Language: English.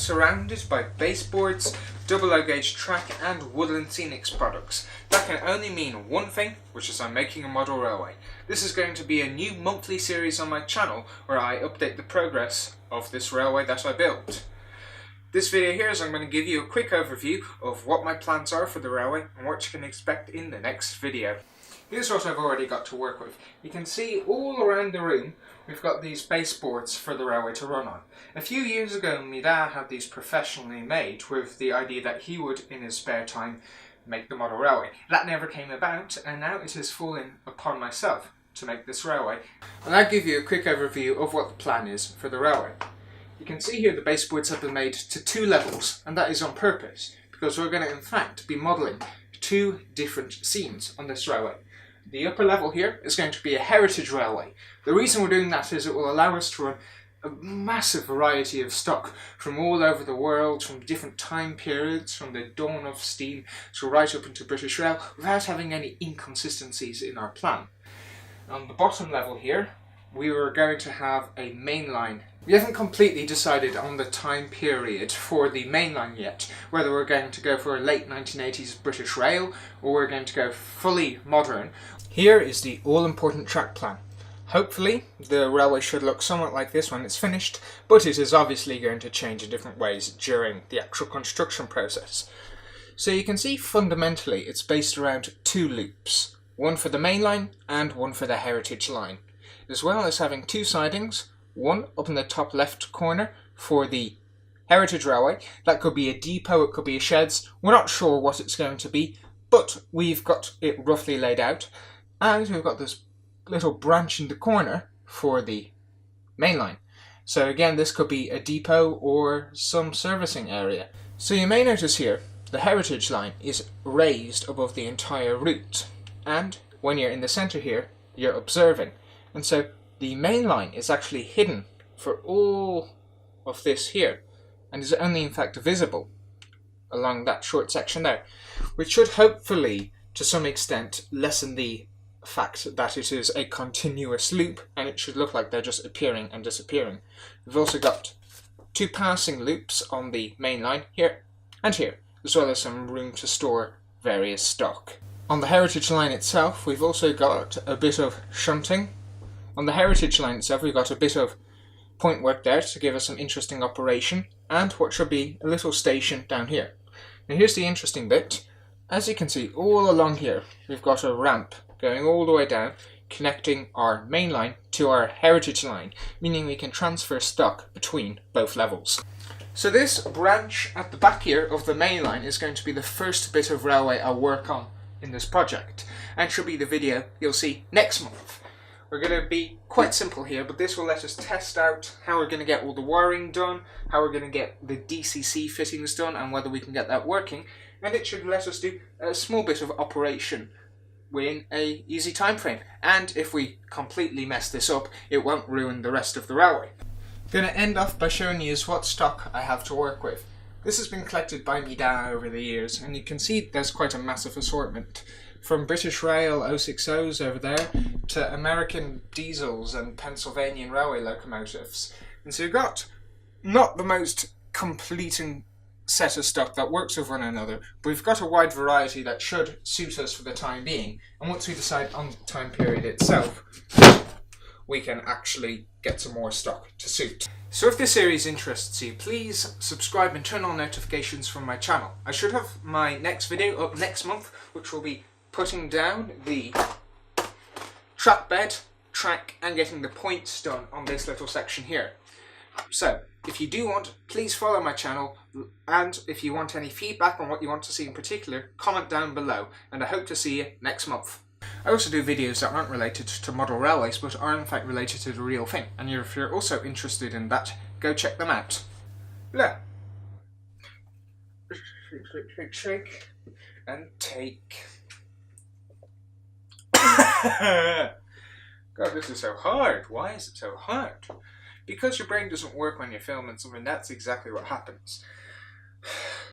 surrounded by baseboards, double O gauge track and Woodland Scenics products. That can only mean one thing, which is I'm making a model railway. This is going to be a new monthly series on my channel where I update the progress of this railway that I built. This video here is I'm going to give you a quick overview of what my plans are for the railway and what you can expect in the next video. Here's what I've already got to work with. You can see all around the room we've got these baseboards for the railway to run on. A few years ago my dad had these professionally made with the idea that he would in his spare time make the model railway. That never came about and now it has fallen upon myself to make this railway. And I'll give you a quick overview of what the plan is for the railway. You can see here the baseboards have been made to 2 levels, and that is on purpose because we're going to in fact be modelling 2 different scenes on this railway. The upper level here is going to be a heritage railway. The reason we're doing that is it will allow us to run a massive variety of stock from all over the world, from different time periods, from the dawn of steam to right up into British Rail, without having any inconsistencies in our plan. On the bottom level here, we were going to have a main line. We haven't completely decided on the time period for the main line yet, whether we're going to go for a late 1980s British Rail or we're going to go fully modern. Here is the all-important track plan. Hopefully the railway should look somewhat like this when it's finished, but it is obviously going to change in different ways during the actual construction process. So you can see fundamentally it's based around 2 loops, one for the main line and one for the heritage line, as well as having 2 sidings, one up in the top left corner for the heritage railway. That could be a depot, it could be a sheds, we're not sure what it's going to be, but we've got it roughly laid out. And we've got this little branch in the corner for the main line. So again, this could be a depot or some servicing area. So you may notice here, the heritage line is raised above the entire route. And when you're in the centre here, you're observing. And so the main line is actually hidden for all of this here, and is only in fact visible along that short section there, which should hopefully to some extent lessen the fact that it is a continuous loop and it should look like they're just appearing and disappearing. We've also got 2 passing loops on the main line here and here, as well as some room to store various stock. On the heritage line itself we've also got a bit of shunting. On the heritage line itself we've got a bit of point work there to give us some interesting operation and what should be a little station down here. Now here's the interesting bit. As you can see all along here we've got a ramp going all the way down, connecting our main line to our heritage line, meaning we can transfer stock between both levels. So this branch at the back here of the main line is going to be the first bit of railway I'll work on in this project, and should be the video you'll see next month. We're going to be quite simple here, but this will let us test out how we're going to get all the wiring done, how we're going to get the DCC fittings done, and whether we can get that working, and it should let us do a small bit of operation within a easy time frame, and if we completely mess this up it won't ruin the rest of the railway. I'm going to end off by showing you what stock I have to work with. This has been collected by me dad over the years, and you can see there's quite a massive assortment, from British Rail 060s over there to American diesels and Pennsylvanian railway locomotives. And so you've got not the most complete set of stock that works with one another, but we've got a wide variety that should suit us for the time being, and once we decide on the time period itself we can actually get some more stock to suit. So if this series interests you, please subscribe and turn on notifications from my channel. I should have my next video up next month, which will be putting down the track bed, track, and getting the points done on this little section here. So if you do want, please follow my channel, and if you want any feedback on what you want to see in particular, comment down below, and I hope to see you next month. I also do videos that aren't related to model railways, but are in fact related to the real thing, and if you're also interested in that, go check them out. Blah. Shake, and take. God, this is so hard. Why is it so hard? Because your brain doesn't work when you're filming something, that's exactly what happens.